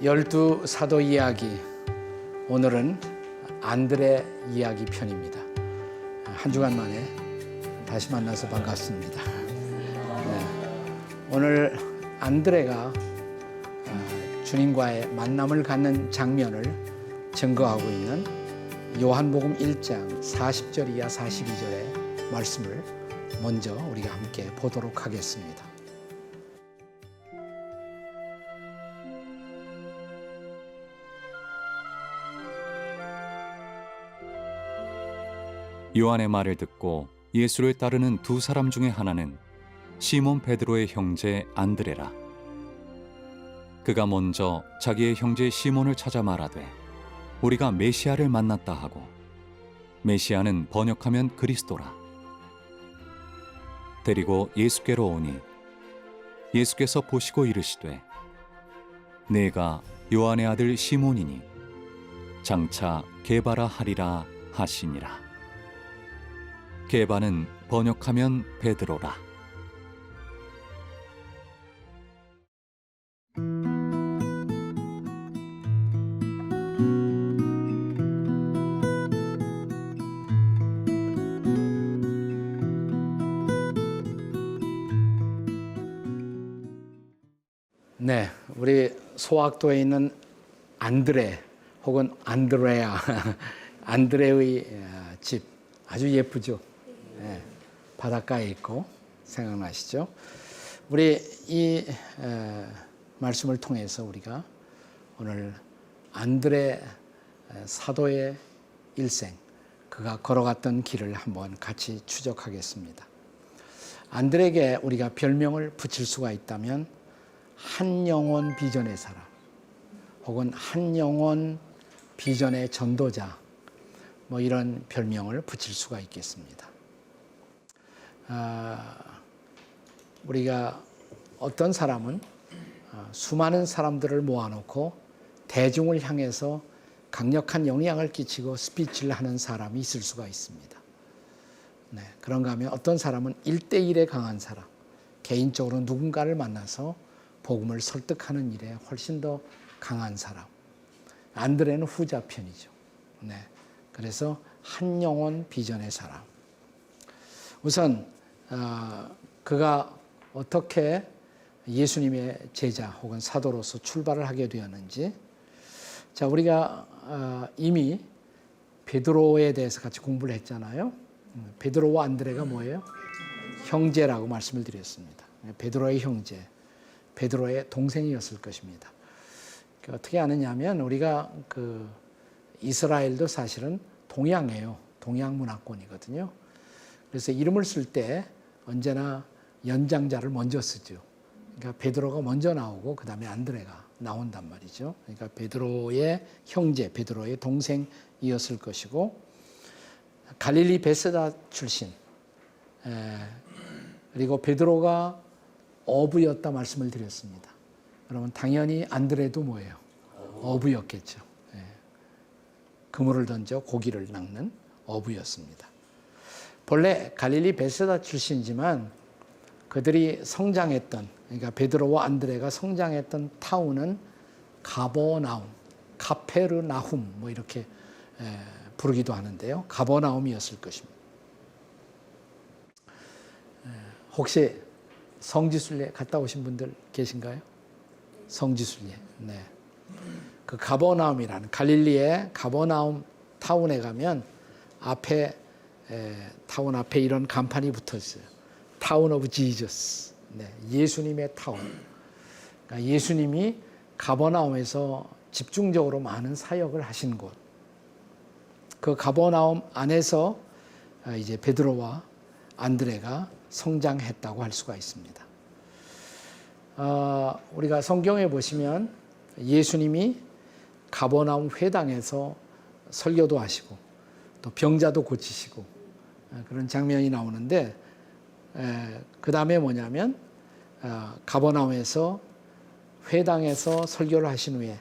열두 사도 이야기, 오늘은 안드레 이야기 편입니다. 한 주간 만에 다시 만나서 반갑습니다. 오늘 안드레가 주님과의 만남을 갖는 장면을 증거하고 있는 요한복음 1장 40절 이하 42절의 말씀을 먼저 우리가 함께 보도록 하겠습니다. 요한의 말을 듣고 예수를 따르는 두 사람 중에 하나는 시몬 베드로의 형제 안드레라. 그가 먼저 자기의 형제 시몬을 찾아 말하되 우리가 메시아를 만났다 하고, 메시아는 번역하면 그리스도라. 데리고 예수께로 오니 예수께서 보시고 이르시되 네가 요한의 아들 시몬이니 장차 게바라 하리라 하시니라. 게바는 번역하면 베드로라. 네, 우리 소학도에 있는 안드레 혹은 안드레아, 안드레의 집 아주 예쁘죠. 네, 바닷가에 있고 생각나시죠? 우리 이 말씀을 통해서 우리가 오늘 안드레 사도의 일생, 그가 걸어갔던 길을 한번 같이 추적하겠습니다. 안드레에게 우리가 별명을 붙일 수가 있다면 한 영혼 비전의 사람, 혹은 한 영혼 비전의 전도자, 뭐 이런 별명을 붙일 수가 있겠습니다. 우리가 어떤 사람은 수많은 사람들을 모아놓고 대중을 향해서 강력한 영향을 끼치고 스피치를 하는 사람이 있을 수가 있습니다. 네, 그런가 하면 어떤 사람은 1대1에 강한 사람, 개인적으로 누군가를 만나서 복음을 설득하는 일에 훨씬 더 강한 사람. 안드레는 후자 편이죠. 네, 그래서 한 영혼 비전의 사람. 우선 그가 어떻게 예수님의 제자 혹은 사도로서 출발을 하게 되었는지, 자, 우리가 이미 베드로에 대해서 같이 공부를 했잖아요. 베드로와 안드레가 뭐예요? 형제라고 말씀을 드렸습니다. 베드로의 형제, 베드로의 동생이었을 것입니다. 어떻게 아느냐면 우리가 이스라엘도 사실은 동양이에요. 동양 문화권이거든요. 그래서 이름을 쓸 때 언제나 연장자를 먼저 쓰죠. 그러니까 베드로가 먼저 나오고 그 다음에 안드레가 나온단 말이죠. 그러니까 베드로의 형제, 베드로의 동생이었을 것이고, 갈릴리 베세다 출신, 그리고 베드로가 어부였다 말씀을 드렸습니다. 그러면 당연히 안드레도 뭐예요? 어부였겠죠. 그물을 던져 고기를 낚는 어부였습니다. 본래 갈릴리 베세다 출신이지만 그들이 성장했던, 그러니까 베드로와 안드레가 성장했던 타운은 가버나움, 카페르나훔 뭐 이렇게 부르기도 하는데요. 가버나움이었을 것입니다. 혹시 성지순례 갔다 오신 분들 계신가요? 성지순례. 네. 그 가버나움이라는 갈릴리의 가버나움 타운에 가면 앞에 타운 앞에 이런 간판이 붙어 있어요. 타운 오브 지저스. 네, 예수님의 타운. 그러니까 예수님이 가버나움에서 집중적으로 많은 사역을 하신 곳. 그 가버나움 안에서 이제 베드로와 안드레가 성장했다고 할 수가 있습니다. 우리가 성경에 보시면 예수님이 가버나움 회당에서 설교도 하시고 또 병자도 고치시고 그런 장면이 나오는데, 그 다음에 뭐냐면 가버나움에서 회당에서 설교를 하신 후에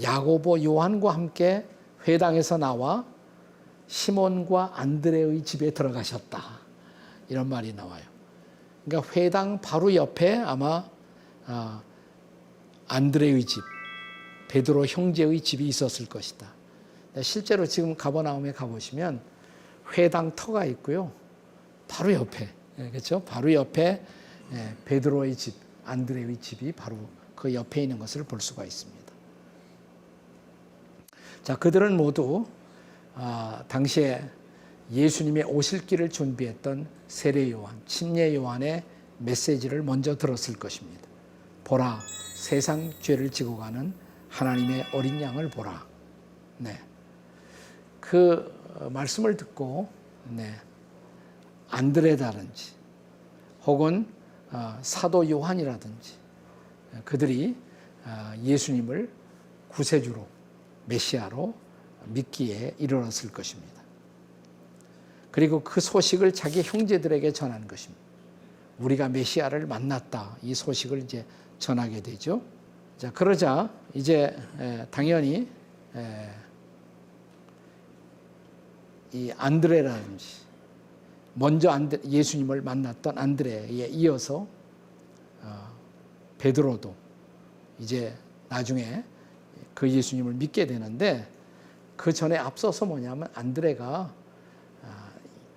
야고보, 요한과 함께 회당에서 나와 시몬과 안드레의 집에 들어가셨다, 이런 말이 나와요. 그러니까 회당 바로 옆에 아마 안드레의 집, 베드로 형제의 집이 있었을 것이다. 실제로 지금 가버나움에 가보시면 회당 터가 있고요. 바로 옆에, 그렇죠? 바로 옆에 베드로의 집, 안드레의 집이 바로 그 옆에 있는 것을 볼 수가 있습니다. 자, 그들은 모두 당시에 예수님의 오실 길을 준비했던 세례 요한, 침례 요한의 메시지를 먼저 들었을 것입니다. 보라, 세상 죄를 지고 가는 하나님의 어린 양을 보라. 네. 그 말씀을 듣고 안드레다든지 혹은 사도 요한이라든지 그들이 예수님을 구세주로 메시아로 믿기에 이르렀을 것입니다. 그리고 그 소식을 자기 형제들에게 전한 것입니다. 우리가 메시아를 만났다. 이 소식을 이제 전하게 되죠. 자, 그러자 이제 당연히 이 안드레라든지 먼저 예수님을 만났던 안드레에 이어서 베드로도 이제 나중에 그 예수님을 믿게 되는데, 그 전에 앞서서 뭐냐면 안드레가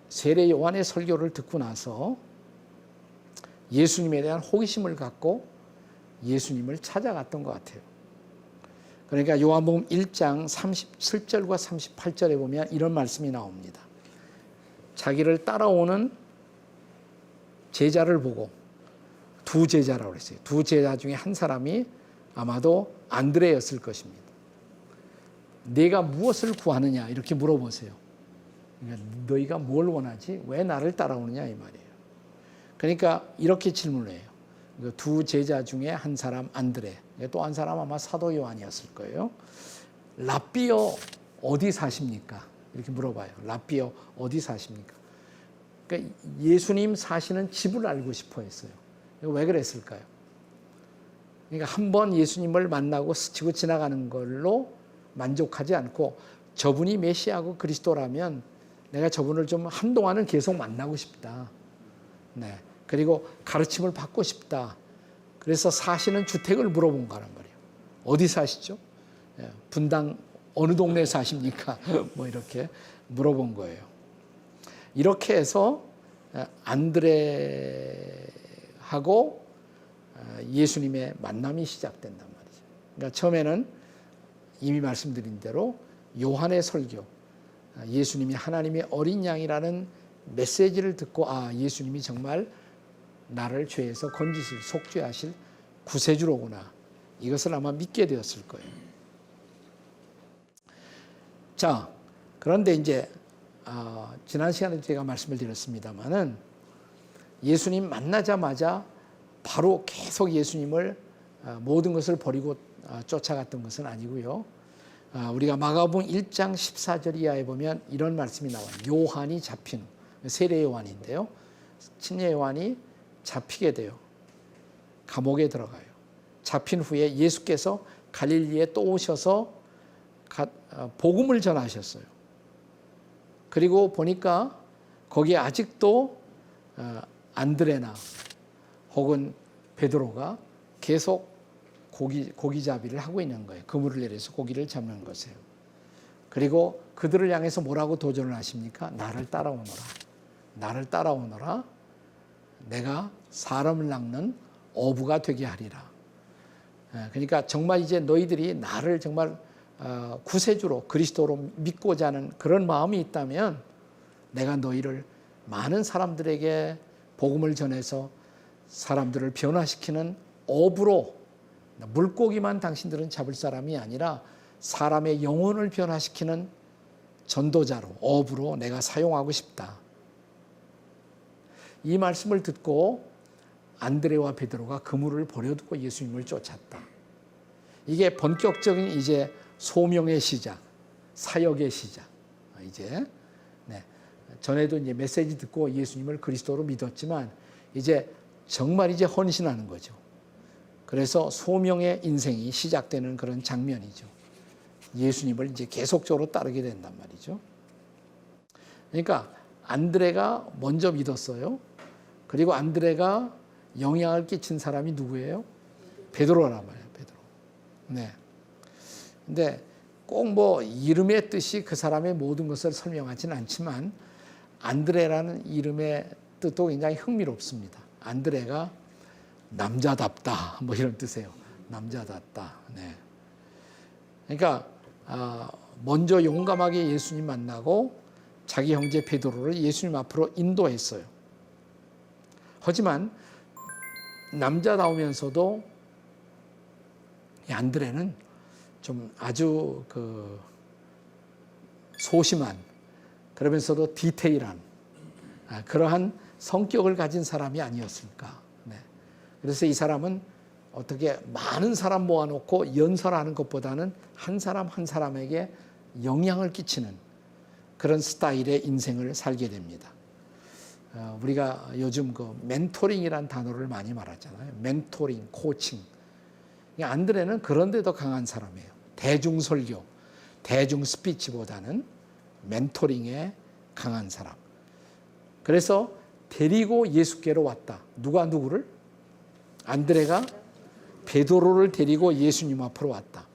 세례 요한의 설교를 듣고 나서 예수님에 대한 호기심을 갖고 예수님을 찾아갔던 것 같아요. 그러니까 요한복음 1장 37절과 38절에 보면 이런 말씀이 나옵니다. 자기를 따라오는 제자를 보고, 두 제자라고 그랬어요. 두 제자 중에 한 사람이 아마도 안드레였을 것입니다. 네가 무엇을 구하느냐 이렇게 물어보세요. 그러니까 너희가 뭘 원하지? 왜 나를 따라오느냐 이 말이에요. 그러니까 이렇게 질문을 해요. 두 제자 중에 한 사람 안드레, 또 한 사람 아마 사도 요한이었을 거예요. 라삐어 어디 사십니까? 이렇게 물어봐요. 라삐어 어디 사십니까? 그러니까 예수님 사시는 집을 알고 싶어 했어요. 왜 그랬을까요? 그러니까 한 번 예수님을 만나고 스치고 지나가는 걸로 만족하지 않고, 저분이 메시아고 그리스도라면 내가 저분을 좀 한동안은 계속 만나고 싶다. 네. 그리고 가르침을 받고 싶다. 그래서 사시는 주택을 물어본 거란 말이에요. 어디 사시죠? 분당 어느 동네에 사십니까? 뭐 이렇게 물어본 거예요. 이렇게 해서 안드레하고 예수님의 만남이 시작된단 말이죠. 그러니까 처음에는 이미 말씀드린 대로 요한의 설교, 예수님이 하나님의 어린 양이라는 메시지를 듣고 예수님이 정말 나를 죄에서 건지실, 속죄하실 구세주로구나. 이것을 아마 믿게 되었을 거예요. 자, 그런데 이제 지난 시간에 제가 말씀을 드렸습니다마는 예수님 만나자마자 바로 계속 예수님을 모든 것을 버리고 쫓아갔던 것은 아니고요. 우리가 마가복음 1장 14절 이하에 보면 이런 말씀이 나와요. 요한이 잡힌, 세례 요한인데요. 침례 요한이 잡히게 돼요. 감옥에 들어가요. 잡힌 후에 예수께서 갈릴리에 또 오셔서 복음을 전하셨어요. 그리고 보니까 거기에 아직도 안드레나 혹은 베드로가 계속 고기잡이를 하고 있는 거예요. 그물을 내려서 고기를 잡는 것이에요. 그리고 그들을 향해서 뭐라고 도전을 하십니까? 나를 따라오너라. 나를 따라오너라. 내가 사람을 낚는 어부가 되게 하리라. 그러니까 정말 이제 너희들이 나를 정말 구세주로 그리스도로 믿고자 하는 그런 마음이 있다면 내가 너희를 많은 사람들에게 복음을 전해서 사람들을 변화시키는 어부로, 물고기만 당신들은 잡을 사람이 아니라 사람의 영혼을 변화시키는 전도자로, 어부로 내가 사용하고 싶다. 이 말씀을 듣고 안드레와 베드로가 그물을 버려두고 예수님을 쫓았다. 이게 본격적인 이제 소명의 시작, 사역의 시작. 이제 전에도 이제 메시지 듣고 예수님을 그리스도로 믿었지만 이제 정말 이제 헌신하는 거죠. 그래서 소명의 인생이 시작되는 그런 장면이죠. 예수님을 이제 계속적으로 따르게 된단 말이죠. 그러니까 안드레가 먼저 믿었어요. 그리고 안드레가 영향을 끼친 사람이 누구예요? 베드로란 말이에요. 베드로. 네. 근데 꼭 뭐 이름의 뜻이 그 사람의 모든 것을 설명하지는 않지만 안드레라는 이름의 뜻도 굉장히 흥미롭습니다. 안드레가 남자답다 뭐 이런 뜻이에요. 남자답다. 네. 그러니까 먼저 용감하게 예수님 만나고 자기 형제 베드로를 예수님 앞으로 인도했어요. 하지만 남자다우면서도 이 안드레는 좀 아주 그 소심한 그러면서도 디테일한 그러한 성격을 가진 사람이 아니었을까. 네. 그래서 이 사람은 어떻게 많은 사람 모아놓고 연설하는 것보다는 한 사람 한 사람에게 영향을 끼치는 그런 스타일의 인생을 살게 됩니다. 우리가 요즘 그 멘토링이라는 단어를 많이 말하잖아요. 멘토링, 코칭. 안드레는 그런 데도 강한 사람이에요. 대중 설교, 대중 스피치보다는 멘토링에 강한 사람. 그래서 데리고 예수께로 왔다. 누가 누구를? 안드레가 베드로를 데리고 예수님 앞으로 왔다.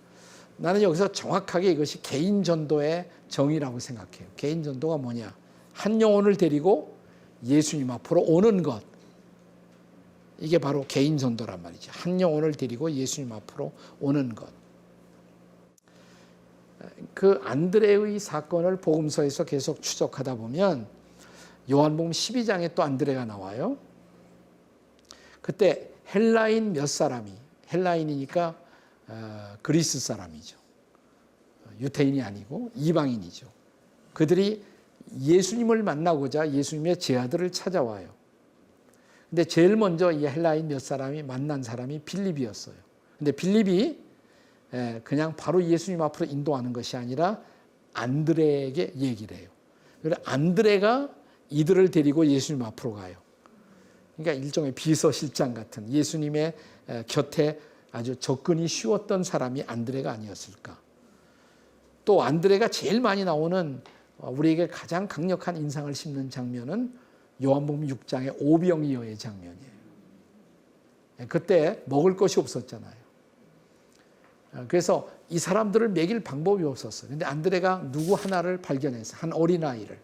나는 여기서 정확하게 이것이 개인 전도의 정의라고 생각해요. 개인 전도가 뭐냐? 한 영혼을 데리고 예수님 앞으로 오는 것. 이게 바로 개인 전도란 말이죠. 한 영혼을 데리고 예수님 앞으로 오는 것. 그 안드레의 사건을 복음서에서 계속 추적하다 보면 요한복음 12장에 또 안드레가 나와요. 그때 헬라인 몇 사람이, 헬라인이니까 그리스 사람이죠. 유태인이 아니고 이방인이죠. 그들이 예수님을 만나고자 예수님의 제자들을 찾아와요. 근데 제일 먼저 이 헬라인 몇 사람이 만난 사람이 빌립이었어요. 근데 빌립이 그냥 바로 예수님 앞으로 인도하는 것이 아니라 안드레에게 얘기를 해요. 그래서 안드레가 이들을 데리고 예수님 앞으로 가요. 그러니까 일종의 비서실장 같은 예수님의 곁에 아주 접근이 쉬웠던 사람이 안드레가 아니었을까. 또 안드레가 제일 많이 나오는 우리에게 가장 강력한 인상을 심는 장면은 요한복음 6장의 오병이어의 장면이에요. 그때 먹을 것이 없었잖아요. 그래서 이 사람들을 먹일 방법이 없었어요. 근데 안드레가 누구 하나를 발견해서 한 어린아이를.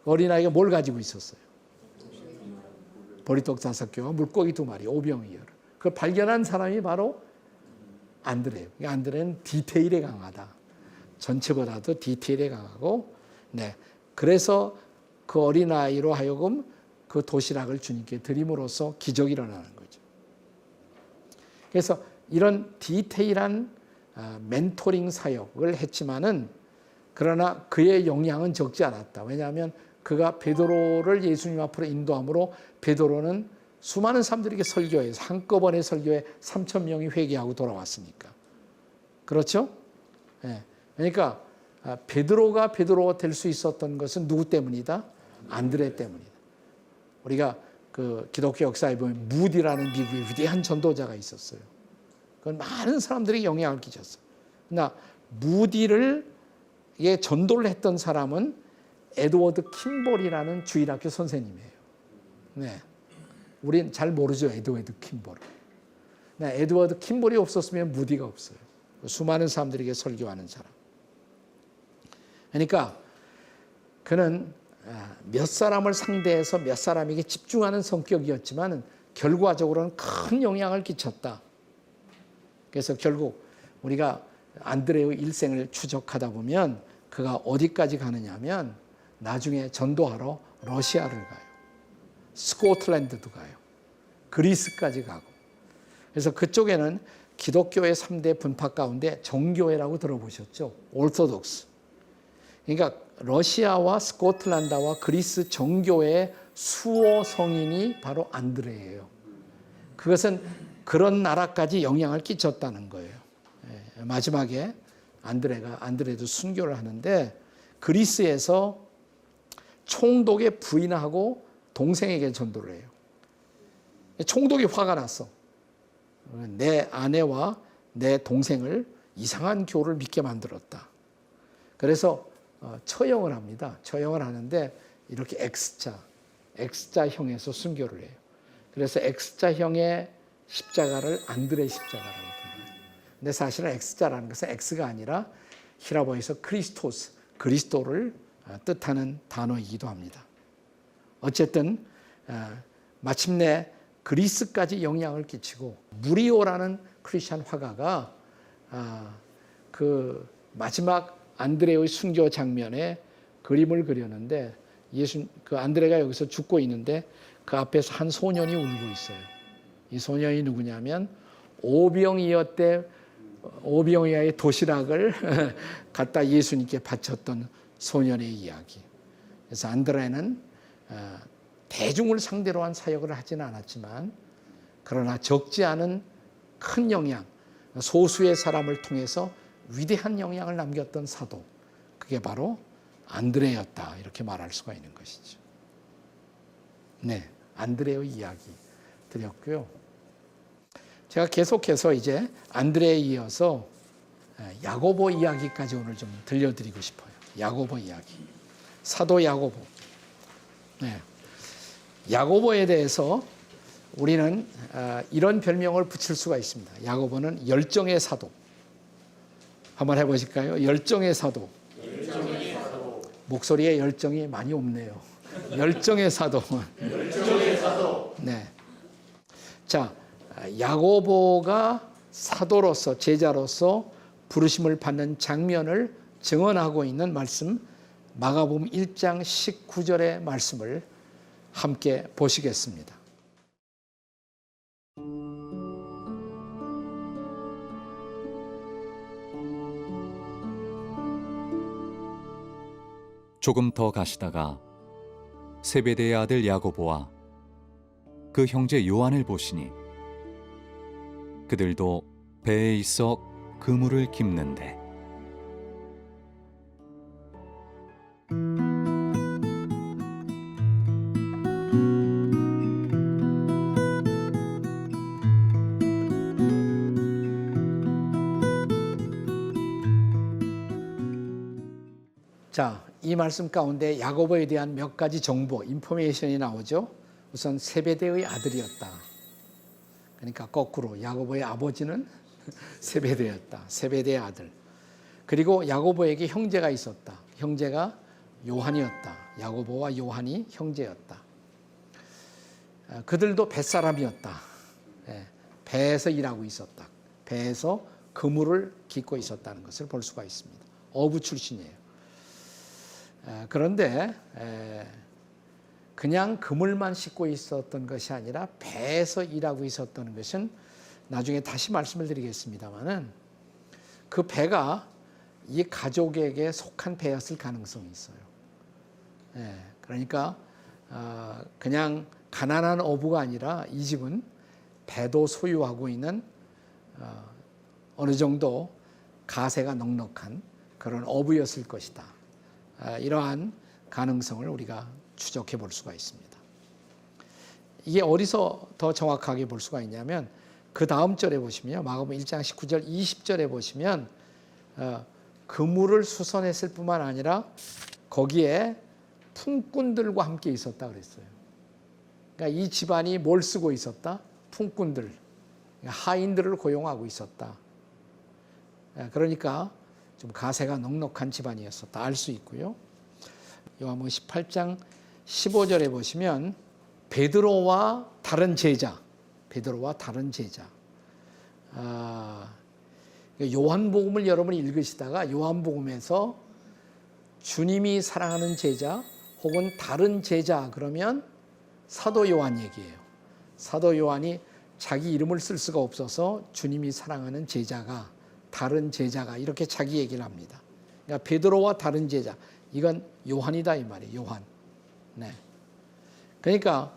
어린아이가 뭘 가지고 있었어요? 보리떡 5개와 물고기 2마리, 오병이어를. 그걸 발견한 사람이 바로 안드레예요. 안드레는 디테일에 강하다. 전체보다도 디테일에 강하고, 네. 그래서 그 어린아이로 하여금 그 도시락을 주님께 드림으로써 기적이 일어나는 거죠. 그래서 이런 디테일한 멘토링 사역을 했지만은 그러나 그의 영향은 적지 않았다. 왜냐하면 그가 베드로를 예수님 앞으로 인도함으로 베드로는 수많은 사람들에게 설교해서 한꺼번에 설교에 3,000명이 회개하고 돌아왔으니까. 그렇죠? 네. 그러니까 베드로가 베드로가 될 수 있었던 것은 누구 때문이다? 안드레 때문이다. 우리가 그 기독교 역사에 보면 무디라는 미국의 위대한 전도자가 있었어요. 그건 많은 사람들이 영향을 끼쳤어요. 그러나 무디를 전도를 했던 사람은 에드워드 킴볼이라는 주일학교 선생님이에요. 네. 우린 잘 모르죠, 에드워드 킴볼을. 네, 에드워드 킴볼이 없었으면 무디가 없어요. 수많은 사람들에게 설교하는 사람. 그러니까 그는 몇 사람을 상대해서 몇 사람에게 집중하는 성격이었지만 결과적으로는 큰 영향을 끼쳤다. 그래서 결국 우리가 안드레의 일생을 추적하다 보면 그가 어디까지 가느냐 하면 나중에 전도하러 러시아를 가요. 스코틀랜드도 가요. 그리스까지 가고. 그래서 그쪽에는 기독교의 3대 분파 가운데 정교회라고 들어보셨죠? 오르토독스. 그러니까 러시아와 스코틀랜드와 그리스 정교회의 수호 성인이 바로 안드레예요. 그것은 그런 나라까지 영향을 끼쳤다는 거예요. 마지막에 안드레도 순교를 하는데 그리스에서 총독의 부인하고 동생에게 전도를 해요. 총독이 화가 났어. 내 아내와 내 동생을 이상한 교를 믿게 만들었다. 그래서 처형을 합니다. 처형을 하는데 이렇게 X자형에서 순교를 해요. 그래서 X자형의 십자가를 안드레 십자가라고 불러요. 근데 사실은 X자라는 것은 X가 아니라 히라보에서 크리스토스, 그리스도를 뜻하는 단어이기도 합니다. 어쨌든 마침내 그리스까지 영향을 끼치고 무리오라는 크리스천 화가가 그 마지막 안드레의 순교 장면에 그림을 그렸는데 그 안드레가 여기서 죽고 있는데 그 앞에서 한 소년이 울고 있어요. 이 소년이 누구냐면 오병이어의 도시락을 갖다 예수님께 바쳤던 소년의 이야기. 그래서 안드레는 대중을 상대로 한 사역을 하지는 않았지만 그러나 적지 않은 큰 영향, 소수의 사람을 통해서 위대한 영향을 남겼던 사도, 그게 바로 안드레였다, 이렇게 말할 수가 있는 것이죠. 네, 안드레의 이야기 드렸고요. 제가 계속해서 이제 안드레에 이어서 야고보 이야기까지 오늘 좀 들려드리고 싶어요. 야고보 이야기, 사도 야고보. 네, 야고보에 대해서 우리는 이런 별명을 붙일 수가 있습니다. 야고보는 열정의 사도. 한번 해보실까요? 열정의 사도. 열정의 사도. 목소리에 열정이 많이 없네요. 열정의 사도. 열정의 사도. 네. 자, 야고보가 사도로서, 제자로서 부르심을 받는 장면을 증언하고 있는 말씀, 마가복음 1장 19절의 말씀을 함께 보시겠습니다. 조금 더 가시다가 세베대의 아들 야고보와 그 형제 요한을 보시니 그들도 배에 있어 그물을 깁는데 자, 이 말씀 가운데 야고보에 대한 몇 가지 정보, 인포메이션이 나오죠. 우선 세베대의 아들이었다. 그러니까 거꾸로 야고보의 아버지는 세베대였다. 세베대의 아들. 그리고 야고보에게 형제가 있었다. 형제가 요한이었다. 야고보와 요한이 형제였다. 그들도 뱃사람이었다. 배에서 일하고 있었다. 배에서 그물을 깃고 있었다는 것을 볼 수가 있습니다. 어부 출신이에요. 그런데 그냥 그물만 싣고 있었던 것이 아니라 배에서 일하고 있었던 것은 나중에 다시 말씀을 드리겠습니다마는 그 배가 이 가족에게 속한 배였을 가능성이 있어요. 그러니까 그냥 가난한 어부가 아니라 이 집은 배도 소유하고 있는 어느 정도 가세가 넉넉한 그런 어부였을 것이다. 이러한 가능성을 우리가 추적해 볼 수가 있습니다. 이게 어디서 더 정확하게 볼 수가 있냐면 그 다음 절에 보시면 마가복음 1장 19절 20절에 보시면 그물을 수선했을 뿐만 아니라 거기에 품꾼들과 함께 있었다 그랬어요. 그러니까 이 집안이 뭘 쓰고 있었다? 품꾼들, 하인들을 고용하고 있었다. 그러니까 좀 가세가 넉넉한 집안이었었다 알 수 있고요. 요한복음 18장 15절에 보시면 베드로와 다른 제자, 요한복음을 여러분이 읽으시다가 요한복음에서 주님이 사랑하는 제자 혹은 다른 제자 그러면 사도 요한 얘기예요. 사도 요한이 자기 이름을 쓸 수가 없어서 주님이 사랑하는 제자가, 다른 제자가 이렇게 자기 얘기를 합니다. 그러니까 베드로와 다른 제자, 이건 요한이다 이 말이에요. 요한. 네. 그러니까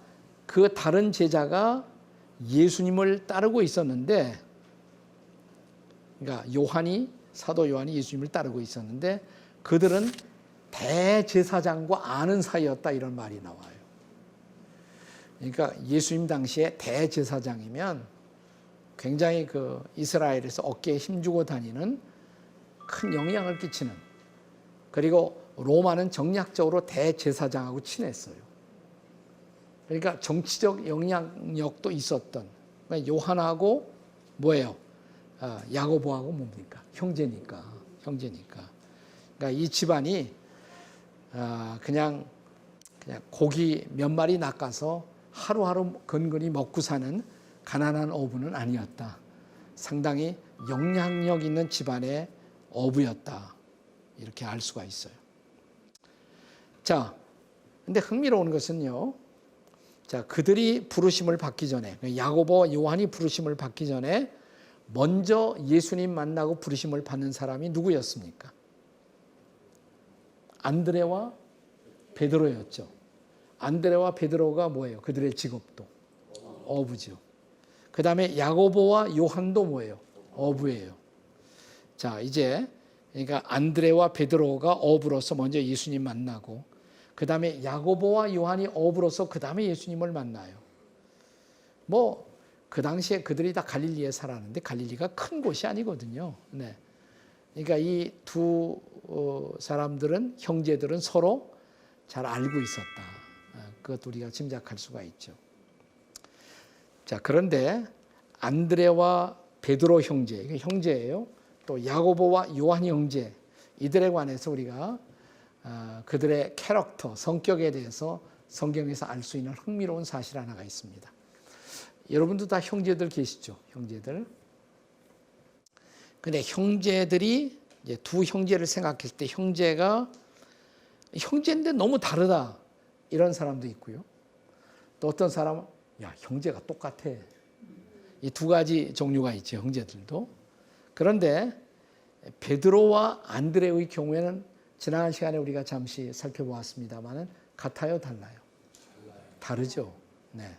그 다른 제자가 예수님을 따르고 있었는데, 그러니까 사도 요한이 예수님을 따르고 있었는데 그들은 대제사장과 아는 사이였다 이런 말이 나와요. 그러니까 예수님 당시에 대제사장이면 굉장히 그 이스라엘에서 어깨에 힘주고 다니는 큰 영향을 끼치는, 그리고 로마는 정략적으로 대제사장하고 친했어요. 그러니까 정치적 영향력도 있었던, 그러니까 요한하고 뭐예요? 야고보하고 뭡니까? 형제니까. 그러니까 이 집안이 그냥 고기 몇 마리 낚아서 하루하루 건건히 먹고 사는 가난한 어부는 아니었다. 상당히 영향력 있는 집안의 어부였다. 이렇게 알 수가 있어요. 자, 근데 흥미로운 것은요. 자, 그들이 부르심을 받기 전에, 야고보, 요한이 부르심을 받기 전에 먼저 예수님 만나고 부르심을 받는 사람이 누구였습니까? 안드레와 베드로였죠. 안드레와 베드로가 뭐예요? 그들의 직업도 어부죠. 그 다음에 야고보와 요한도 뭐예요? 어부예요. 자, 이제 그러니까 안드레와 베드로가 어부로서 먼저 예수님 만나고, 그 다음에 야고보와 요한이 어부로서 그 다음에 예수님을 만나요. 그 당시에 그들이 다 갈릴리에 살았는데 갈릴리가 큰 곳이 아니거든요. 네. 그러니까 이 두 사람들은, 형제들은 서로 잘 알고 있었다. 그것도 우리가 짐작할 수가 있죠. 자, 그런데 안드레와 베드로 형제, 이게 형제예요. 또 야고보와 요한 형제, 이들에 관해서 우리가 그들의 캐릭터, 성격에 대해서 성경에서 알 수 있는 흥미로운 사실 하나가 있습니다. 여러분도 다 형제들 계시죠? 형제들. 근데 형제들이 이제 두 형제를 생각했을 때 형제인데 너무 다르다. 이런 사람도 있고요. 또 어떤 사람은 야, 형제가 똑같아. 이 두 가지 종류가 있죠. 형제들도. 그런데 베드로와 안드레의 경우에는 지난 시간에 우리가 잠시 살펴보았습니다만은 같아요, 달라요? 다르죠. 네.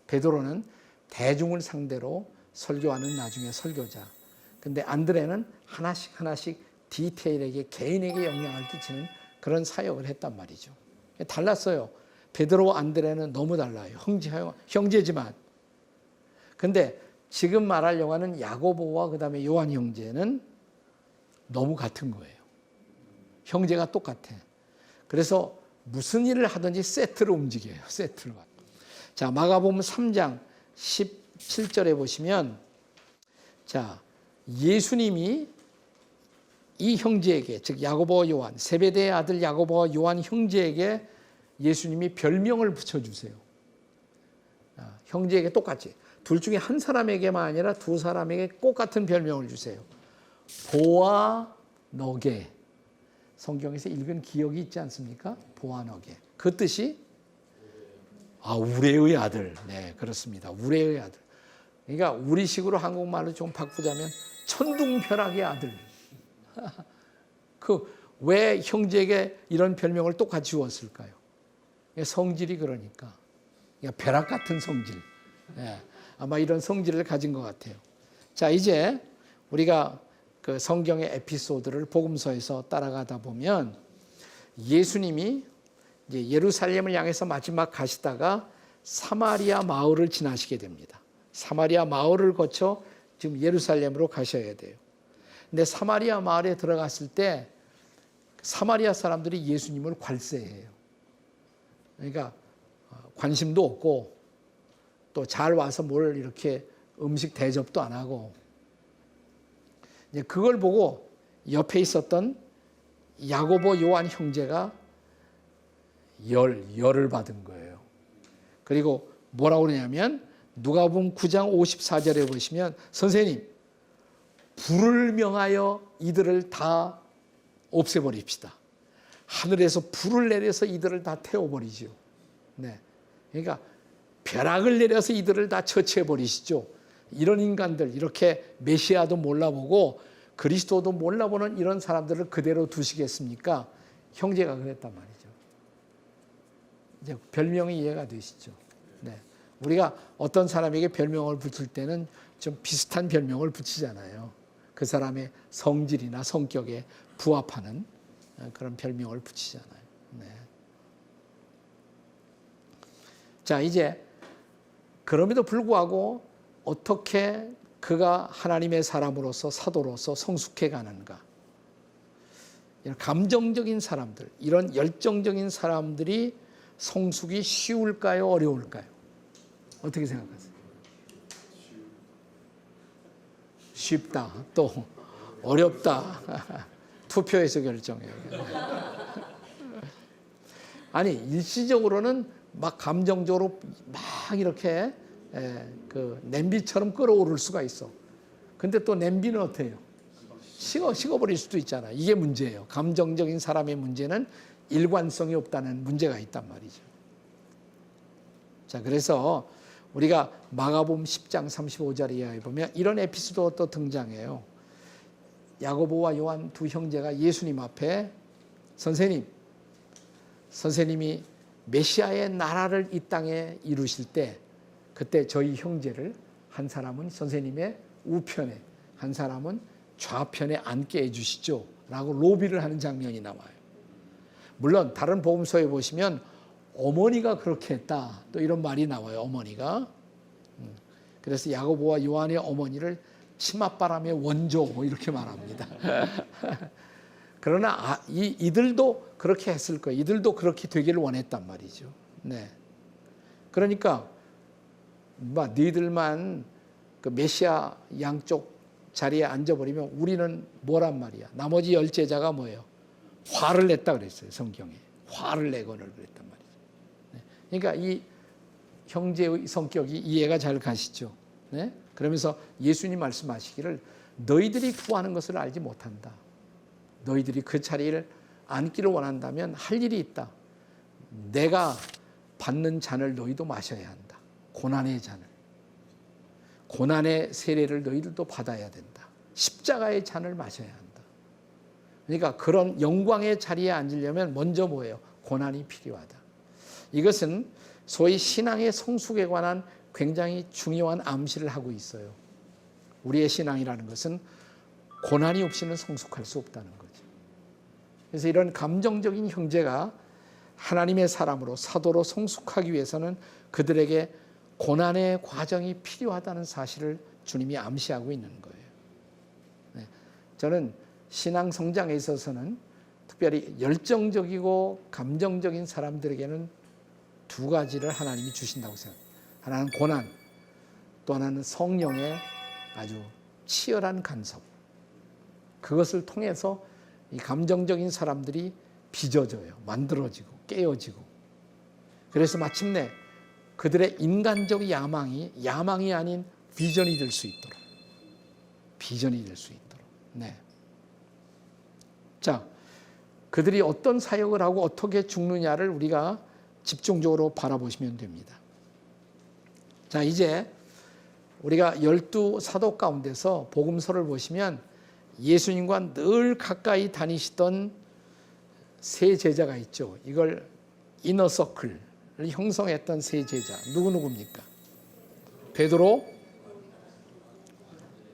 베드로는 대중을 상대로 설교하는 나중에 설교자. 근데 안드레는 하나씩 디테일에게, 개인에게 영향을 끼치는 그런 사역을 했단 말이죠. 달랐어요. 베드로와 안드레는 너무 달라요. 형제지만. 근데 지금 말하려고 하는 야고보와 그 다음에 요한 형제는 너무 같은 거예요. 형제가 똑같아. 그래서 무슨 일을 하든지 세트로 움직여요. 세트로. 자, 마가복음 3장 17절에 보시면, 자, 예수님이 이 형제에게, 즉 야고보와 요한, 세베대의 아들 야고보와 요한 형제에게 예수님이 별명을 붙여주세요. 형제에게 똑같이. 둘 중에 한 사람에게만 아니라 두 사람에게 꼭 같은 별명을 주세요. 보아너게. 성경에서 읽은 기억이 있지 않습니까? 보아너게. 그 뜻이 우레의 아들. 네, 그렇습니다. 우레의 아들. 그러니까 우리식으로 한국말로 좀 바꾸자면 천둥벼락의 아들. 왜 형제에게 이런 별명을 똑같이 주었을까요? 성질이 그러니까 벼락 같은 성질. 네, 아마 이런 성질을 가진 것 같아요. 자, 이제 우리가 그 성경의 에피소드를 복음서에서 따라가다 보면 예수님이 이제 예루살렘을 향해서 마지막 가시다가 사마리아 마을을 지나시게 됩니다. 사마리아 마을을 거쳐 지금 예루살렘으로 가셔야 돼요. 근데 사마리아 마을에 들어갔을 때 사마리아 사람들이 예수님을 관세해요. 그러니까 관심도 없고 또 잘 와서 뭘 이렇게 음식 대접도 안 하고, 이제 그걸 보고 옆에 있었던 야고보 요한 형제가 열을 받은 거예요. 그리고 뭐라고 그러냐면 누가복음 9장 54절에 보시면, 선생님, 불을 명하여 이들을 다 없애버립시다. 하늘에서 불을 내려서 이들을 다 태워버리죠. 네. 그러니까 벼락을 내려서 이들을 다 처치해버리시죠. 이런 인간들, 이렇게 메시아도 몰라보고 그리스도도 몰라보는 이런 사람들을 그대로 두시겠습니까? 형제가 그랬단 말이죠. 이제 별명이 이해가 되시죠. 네. 우리가 어떤 사람에게 별명을 붙일 때는 좀 비슷한 별명을 붙이잖아요. 그 사람의 성질이나 성격에 부합하는 그런 별명을 붙이잖아요. 네. 자, 이제 그럼에도 불구하고 어떻게 그가 하나님의 사람으로서, 사도로서 성숙해 가는가. 이런 감정적인 사람들, 이런 열정적인 사람들이 성숙이 쉬울까요? 어려울까요? 어떻게 생각하세요? 쉽다, 또 어렵다. 투표에서 결정해요. 아니 일시적으로는 막 감정적으로 막 이렇게 그 냄비처럼 끓어오를 수가 있어. 근데 또 냄비는 어때요? 식어버릴 수도 있잖아. 이게 문제예요. 감정적인 사람의 문제는 일관성이 없다는 문제가 있단 말이죠. 자, 그래서 우리가 마가복음 10장 35절에 보면 이런 에피소드가 또 등장해요. 야고보와 요한 두 형제가 예수님 앞에 선생님이 메시아의 나라를 이 땅에 이루실 때 그때 저희 형제를 한 사람은 선생님의 우편에 한 사람은 좌편에 앉게 해주시죠 라고 로비를 하는 장면이 나와요. 물론 다른 복음서에 보시면 어머니가 그렇게 했다 또 이런 말이 나와요. 어머니가. 그래서 야고보와 요한의 어머니를 치맛바람의 원조 이렇게 말합니다. 그러나 이들도 그렇게 했을 거예요. 이들도 그렇게 되기를 원했단 말이죠. 네. 그러니까 너희들만 그 메시아 양쪽 자리에 앉아버리면 우리는 뭐란 말이야. 나머지 10제자가 뭐예요? 화를 냈다 그랬어요. 성경에. 화를 내거늘 그랬단 말이죠. 네. 그러니까 이 형제의 성격이 이해가 잘 가시죠. 네? 그러면서 예수님 말씀하시기를 너희들이 구하는 것을 알지 못한다. 너희들이 그 자리를 앉기를 원한다면 할 일이 있다. 내가 받는 잔을 너희도 마셔야 한다. 고난의 잔을. 고난의 세례를 너희들도 받아야 된다. 십자가의 잔을 마셔야 한다. 그러니까 그런 영광의 자리에 앉으려면 먼저 뭐예요? 고난이 필요하다. 이것은 소위 신앙의 성숙에 관한 굉장히 중요한 암시를 하고 있어요. 우리의 신앙이라는 것은 고난이 없이는 성숙할 수 없다는 거죠. 그래서 이런 감정적인 형제가 하나님의 사람으로 사도로 성숙하기 위해서는 그들에게 고난의 과정이 필요하다는 사실을 주님이 암시하고 있는 거예요. 네. 저는 신앙 성장에 있어서는 특별히 열정적이고 감정적인 사람들에게는 두 가지를 하나님이 주신다고 생각합니다. 하나는 고난, 또 하나는 성령의 아주 치열한 간섭. 그것을 통해서 이 감정적인 사람들이 빚어져요. 만들어지고 깨어지고. 그래서 마침내 그들의 인간적 야망이 아닌 비전이 될 수 있도록. 비전이 될 수 있도록. 네. 자, 그들이 어떤 사역을 하고 어떻게 죽느냐를 우리가 집중적으로 바라보시면 됩니다. 자, 이제 우리가 12 사도 가운데서 복음서를 보시면 예수님과 늘 가까이 다니시던 세 제자가 있죠. 이걸 이너서클을 형성했던 세 제자. 누구입니까? 베드로,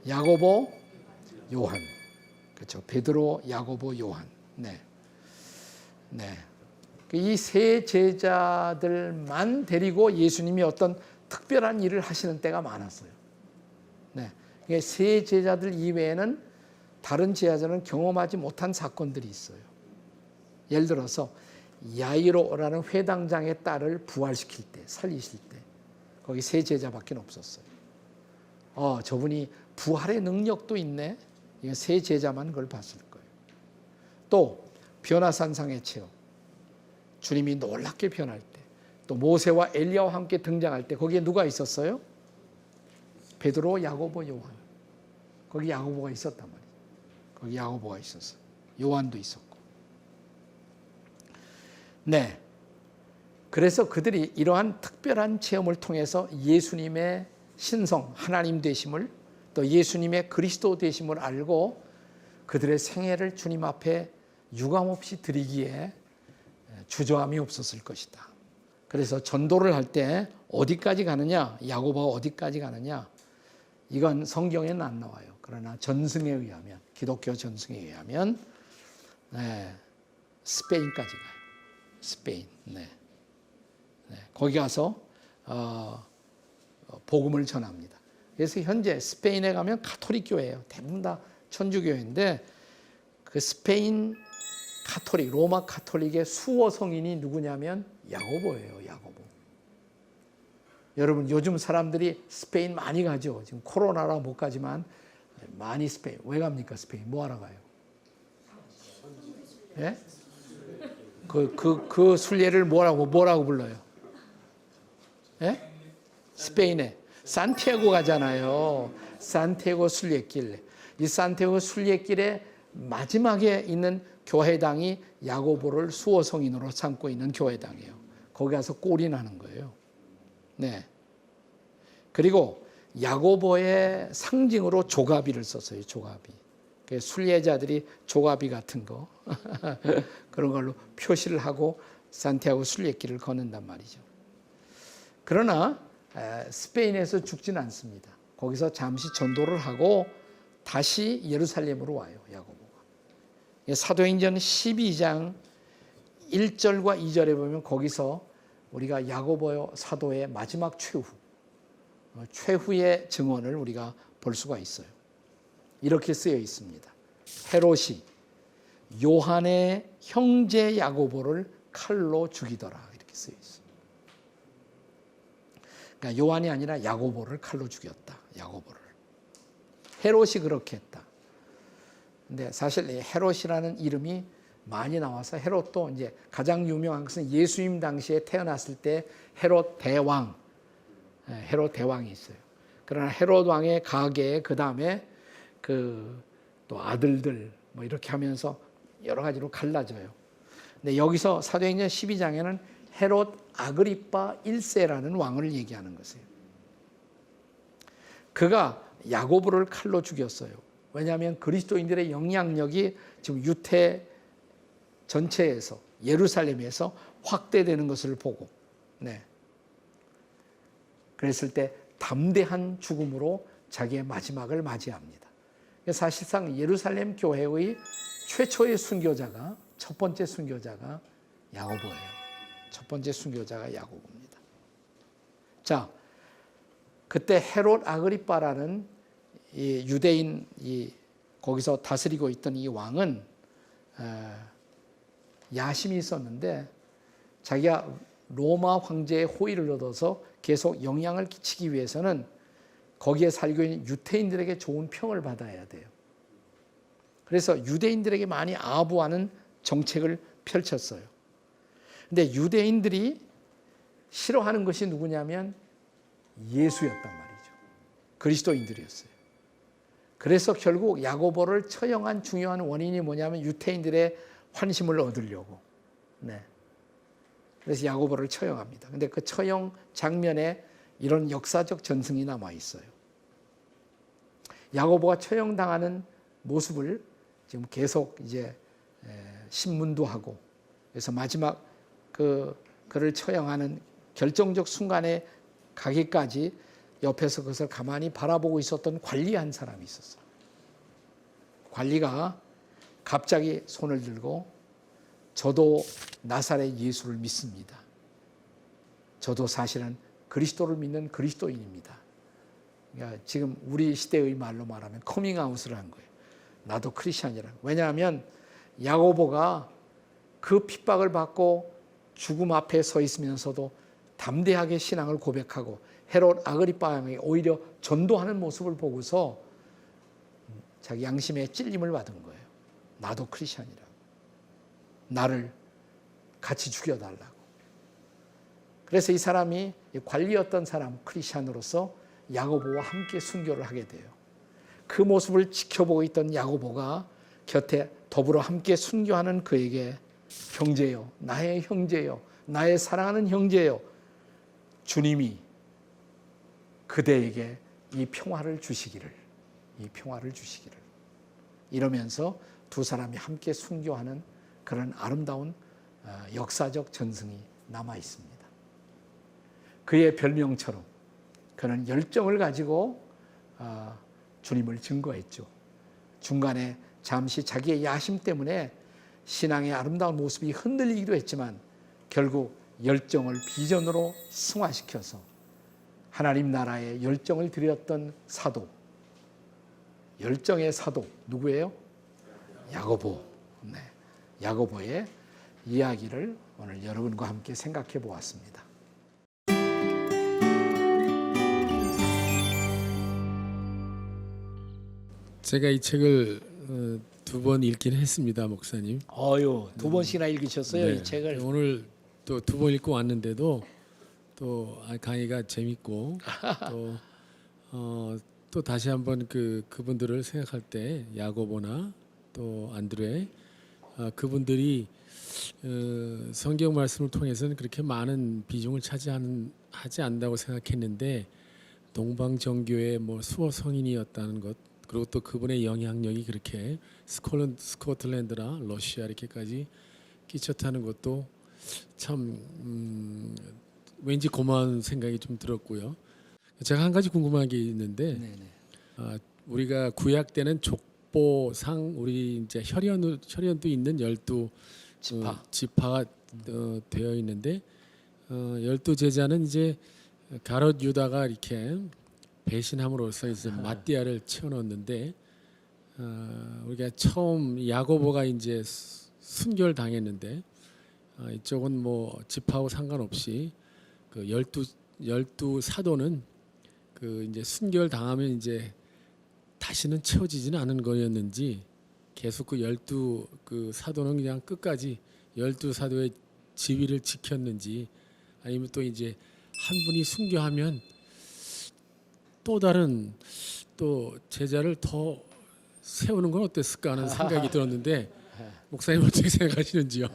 야고보, 요한. 그렇죠. 베드로, 야고보, 요한. 네. 네. 이 세 제자들만 데리고 예수님이 어떤 특별한 일을 하시는 때가 많았어요. 네. 세 제자들 이외에는 다른 제자들은 경험하지 못한 사건들이 있어요. 예를 들어서 야이로라는 회당장의 딸을 부활시킬 때, 살리실 때 거기 세 제자밖에 없었어요. 저분이 부활의 능력도 있네. 이거 세 제자만 그걸 봤을 거예요. 또 변화산상의 체험. 주님이 놀랍게 변할 때, 또 모세와 엘리야와 함께 등장할 때 거기에 누가 있었어요? 베드로, 야고보, 요한. 거기 야고보가 있었단 말이에요. 거기 야고보가 있었어요. 요한도 있었고. 네. 그래서 그들이 이러한 특별한 체험을 통해서 예수님의 신성, 하나님 되심을, 또 예수님의 그리스도 되심을 알고 그들의 생애를 주님 앞에 유감없이 드리기에 주저함이 없었을 것이다. 그래서 전도를 할 때 어디까지 가느냐, 야고보가 어디까지 가느냐, 이건 성경에는 안 나와요. 그러나 전승에 의하면, 기독교 전승에 의하면 스페인까지 가요. 스페인. 네. 거기 가서 복음을 전합니다. 그래서 현재 스페인에 가면 가톨릭 교회예요. 대부분 다 천주교회인데 그 스페인 가톨릭, 로마 가톨릭의 수호 성인이 누구냐면 야고보예요. 야고보. 여러분 요즘 사람들이 스페인 많이 가죠. 지금 코로나라 못 가지만 많이 스페인. 왜 갑니까 스페인? 뭐 하러 가요? 예? 그 순례를 뭐라고 불러요? 예? 스페인에 산티아고 가잖아요. 산티아고 순례길. 이 산티아고 순례길의 마지막에 있는 교회당이 야고보를 수호 성인으로 삼고 있는 교회당이에요. 거기 가서 골인하는 거예요. 네. 그리고 야고보의 상징으로 조가비를 썼어요. 조가비. 순례자들이 조가비 같은 거 그런 걸로 표시를 하고 산티아고 순례길을 걷는단 말이죠. 그러나 스페인에서 죽진 않습니다. 거기서 잠시 전도를 하고 다시 예루살렘으로 와요. 야고보가. 사도행전 12장 1절과 2절에 보면 거기서 우리가 야고보 사도의 마지막 최후의 증언을 우리가 볼 수가 있어요. 이렇게 쓰여 있습니다. 헤롯이 요한의 형제 야고보를 칼로 죽이더라. 이렇게 쓰여 있어요. 그러니까 요한이 아니라 야고보를 칼로 죽였다. 야고보를. 헤롯이 그렇게 했다. 근데 사실 헤롯이라는 이름이 많이 나와서 헤롯도 이제 가장 유명한 것은 예수님 당시에 태어났을 때 헤롯 대왕이 있어요. 그러나 헤롯 왕의 가계에 그 다음에 또 아들들 뭐 이렇게 하면서 여러 가지로 갈라져요. 근데 여기서 사도행전 12장에는 헤롯 아그리빠 1세라는 왕을 얘기하는 것이에요. 그가 야고보를 칼로 죽였어요. 왜냐하면 그리스도인들의 영향력이 지금 유대 전체에서 예루살렘에서 확대되는 것을 보고, 그랬을 때 담대한 죽음으로 자기의 마지막을 맞이합니다. 사실상 예루살렘 교회의 최초의 순교자가, 첫 번째 순교자가 야고보예요. 첫 번째 순교자가 야고보입니다. 자, 그때 헤롯 아그리빠라는 이 유대인 거기서 다스리고 있던 이 왕은 야심이 있었는데 자기가 로마 황제의 호의를 얻어서 계속 영향을 끼치기 위해서는 거기에 살고 있는 유대인들에게 좋은 평을 받아야 돼요. 그래서 유대인들에게 많이 아부하는 정책을 펼쳤어요. 근데 유대인들이 싫어하는 것이 누구냐면 예수였단 말이죠. 그리스도인들이었어요. 그래서 결국 야고보를 처형한 중요한 원인이 뭐냐면 유대인들의 환심을 얻으려고. 그래서 야고보를 처형합니다. 근데 그 처형 장면에 이런 역사적 전승이 남아 있어요. 야고보가 처형당하는 모습을 지금 계속 이제 신문도 하고, 그래서 마지막 그를 처형하는 결정적 순간에 가기까지 옆에서 그것을 가만히 바라보고 있었던 관리 한 사람이 있었어요. 관리가 갑자기 손을 들고 저도 나사렛 예수를 믿습니다. 저도 사실은 그리스도를 믿는 그리스도인입니다. 그러니까 지금 우리 시대의 말로 말하면 커밍아웃을 한 거예요. 나도 크리스찬이라고. 왜냐하면 야고보가 그 핍박을 받고 죽음 앞에 서 있으면서도 담대하게 신앙을 고백하고 헤롯 아그리빠 왕이 오히려 전도하는 모습을 보고서 자기 양심에 찔림을 받은 거예요. 나도 크리스찬이라고. 나를 같이 죽여달라고. 그래서 이 사람이 관리였던 사람 크리스찬으로서 야고보와 함께 순교를 하게 돼요. 그 모습을 지켜보고 있던 야고보가 곁에 더불어 함께 순교하는 그에게 형제요, 나의 형제요, 나의 사랑하는 형제요, 주님이 그대에게 이 평화를 주시기를 이러면서 두 사람이 함께 순교하는 그런 아름다운 역사적 전승이 남아 있습니다. 그의 별명처럼 그는 열정을 가지고 주님을 증거했죠. 중간에 잠시 자기의 야심 때문에 신앙의 아름다운 모습이 흔들리기도 했지만 결국 열정을 비전으로 승화시켜서 하나님 나라에 열정을 들였던 사도, 열정의 사도 누구예요? 야고보. 야고보의 이야기를 오늘 여러분과 함께 생각해 보았습니다. 제가 이 책을 2번 읽긴 했습니다, 목사님. 어유, 2번씩이나 읽으셨어요, 네. 이 책을. 오늘 또 2번 읽고 왔는데도 또 강의가 재밌고 또 다시 한번 그분들을 생각할 때 야고보나 또 안드레 그분들이 성경 말씀을 통해서는 그렇게 많은 비중을 하지 않는다고 생각했는데 동방정교의 수호 성인이었다는 것, 그리고 또 그분의 영향력이 그렇게 스코틀랜드나 러시아 이렇게까지 끼쳤다는 것도 참 왠지 고마운 생각이 좀 들었고요. 제가 한 가지 궁금한 게 있는데 우리가 구약 때는 족보상 우리 이제 혈연도 있는 12지파가 되어 있는데 12제자는 이제 가롯 유다가 이렇게 배신함으로써 이제 마띠아를 채워넣었는데 우리가 처음 야고보가 이제 순교를 당했는데 이쪽은 지파하고 상관없이 그 열두 사도는 이제 순교를 당하면 이제 다시는 채워지지는 않은 거였는지 계속 그 사도는 그냥 끝까지 12사도의 지위를 지켰는지 아니면 또 이제 한 분이 순교하면 또 다른 또 제자를 더 세우는 건 어땠을까 하는 생각이 들었는데 목사님 어떻게 생각하시는지요?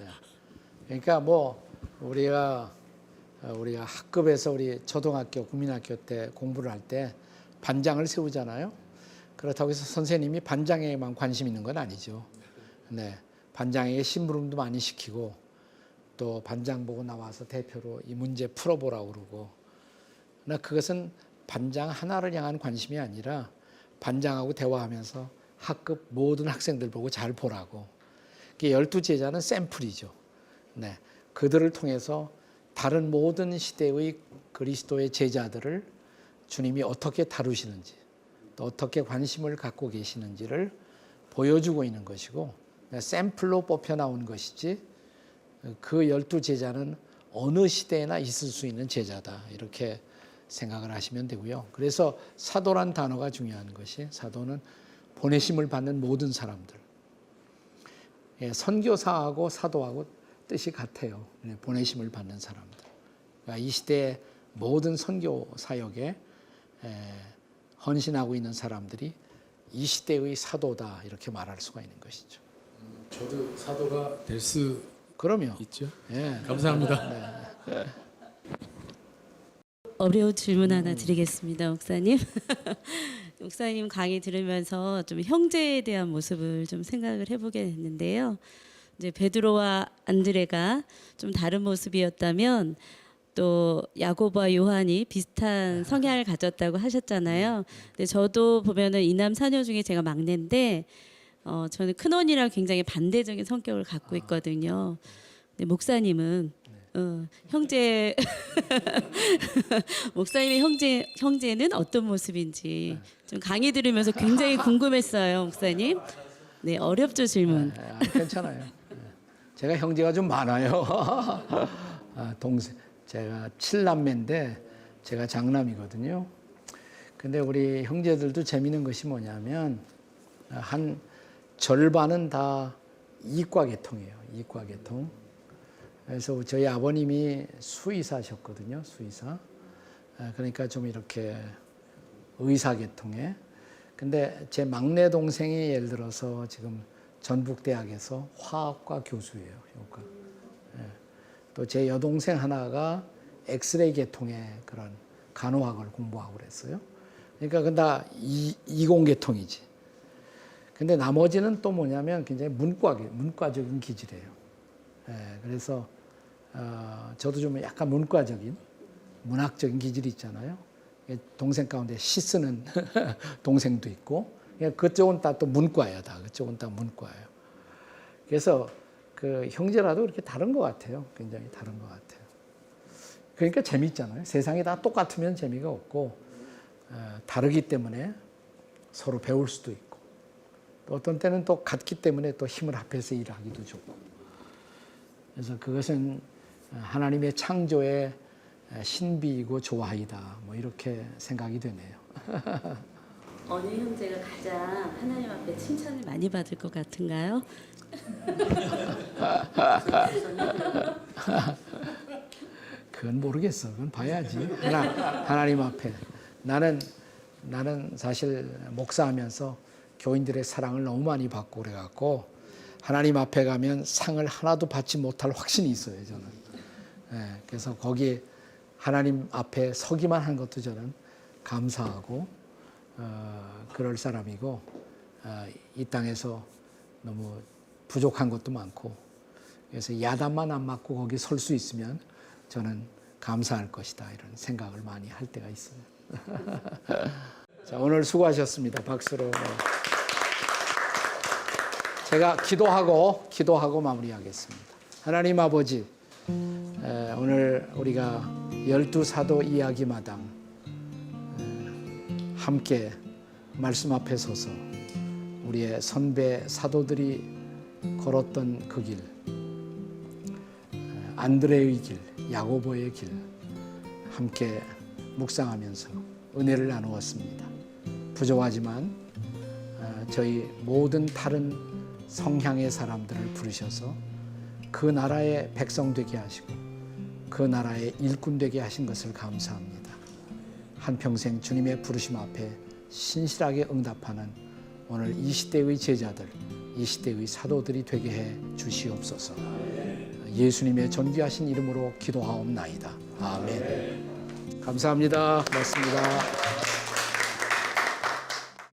그러니까 우리가 학급에서 우리 초등학교, 국민학교 때 공부를 할 때 반장을 세우잖아요. 그렇다고 해서 선생님이 반장에만 관심 있는 건 아니죠. 네, 반장에게 심부름도 많이 시키고 또 반장 보고 나와서 대표로 이 문제 풀어보라고 그러고. 그러나 그것은 반장 하나를 향한 관심이 아니라 반장하고 대화하면서 학급 모든 학생들 보고 잘 보라고. 12제자는 샘플이죠. 네, 그들을 통해서 다른 모든 시대의 그리스도의 제자들을 주님이 어떻게 다루시는지 또 어떻게 관심을 갖고 계시는지를 보여주고 있는 것이고 샘플로 뽑혀 나온 것이지 그 12제자는 어느 시대에나 있을 수 있는 제자다 이렇게 생각을 하시면 되고요. 그래서 사도란 단어가 중요한 것이 사도는 보내심을 받는 모든 사람들. 선교사하고 사도하고 뜻이 같아요. 보내심을 받는 사람들. 그러니까 이 시대의 모든 선교 사역에 헌신하고 있는 사람들이 이 시대의 사도다 이렇게 말할 수가 있는 것이죠. 저도 사도가 될 수 그럼요. 있죠. 예. 감사합니다. 어려운 질문 하나 드리겠습니다, 목사님. 목사님 강의 들으면서 좀 형제에 대한 모습을 좀 생각을 해보게 됐는데요. 이제 베드로와 안드레가 좀 다른 모습이었다면 또 야고보와 요한이 비슷한 성향을 가졌다고 하셨잖아요. 근데 저도 보면은 이남 사녀 중에 제가 막내인데 저는 큰언니랑 굉장히 반대적인 성격을 갖고 있거든요. 근데 목사님은 형제 목사님의 형제는 어떤 모습인지 좀 강의 들으면서 굉장히 궁금했어요, 목사님. 네, 어렵죠 질문. 괜찮아요. 제가 형제가 좀 많아요. 제가 7남매인데 제가 장남이거든요. 근데 우리 형제들도 재미있는 것이 뭐냐면 한 절반은 다 이과계통이에요. 이과계통. 그래서 저희 아버님이 수의사셨거든요. 수의사. 그러니까 좀 이렇게 의사계통에. 근데 제 막내 동생이 예를 들어서 지금 전북대학에서 화학과 교수예요. 효과. 또 제 여동생 하나가 엑스레이 계통의 그런 간호학을 공부하고 그랬어요. 그러니까 그건 다 이공계통이지. 근데 나머지는 또 뭐냐면 굉장히 문과적인 기질이에요. 그래서 저도 좀 약간 문학적인 기질이 있잖아요. 동생 가운데 시 쓰는 동생도 있고, 그쪽은 다 또 문과예요. 그쪽은 다 문과예요. 그래서 그 형제라도 이렇게 다른 것 같아요. 굉장히 다른 것 같아요. 그러니까 재밌잖아요. 세상이 다 똑같으면 재미가 없고 다르기 때문에 서로 배울 수도 있고 또 어떤 때는 또 같기 때문에 또 힘을 합해서 일하기도 좋고. 그래서 그것은 하나님의 창조의 신비이고 조화이다. 뭐 이렇게 생각이 되네요. 어느 형제가 가장 하나님 앞에 칭찬을 많이 받을 것 같은가요? 그건 모르겠어. 그건 봐야지. 하나님 앞에. 나는 사실 목사하면서 교인들의 사랑을 너무 많이 받고 그래갖고 하나님 앞에 가면 상을 하나도 받지 못할 확신이 있어요. 저는. 예, 그래서 거기 하나님 앞에 서기만 한 것도 저는 감사하고 그럴 사람이고 이 땅에서 너무 부족한 것도 많고 그래서 야단만 안 맞고 거기 설 수 있으면 저는 감사할 것이다 이런 생각을 많이 할 때가 있어요. 자, 오늘 수고하셨습니다. 박수로. 제가 기도하고 마무리하겠습니다. 하나님 아버지, 오늘 우리가 12사도 이야기 마당 함께 말씀 앞에 서서 우리의 선배 사도들이 걸었던 그 길, 안드레의 길, 야고보의 길 함께 묵상하면서 은혜를 나누었습니다. 부족하지만 저희 모든 다른 성향의 사람들을 부르셔서 그 나라의 백성 되게 하시고 그 나라의 일꾼 되게 하신 것을 감사합니다. 한평생 주님의 부르심 앞에 신실하게 응답하는 오늘 이 시대의 제자들, 이 시대의 사도들이 되게 해 주시옵소서. 예수님의 존귀하신 이름으로 기도하옵나이다. 아멘. 감사합니다. 고맙습니다.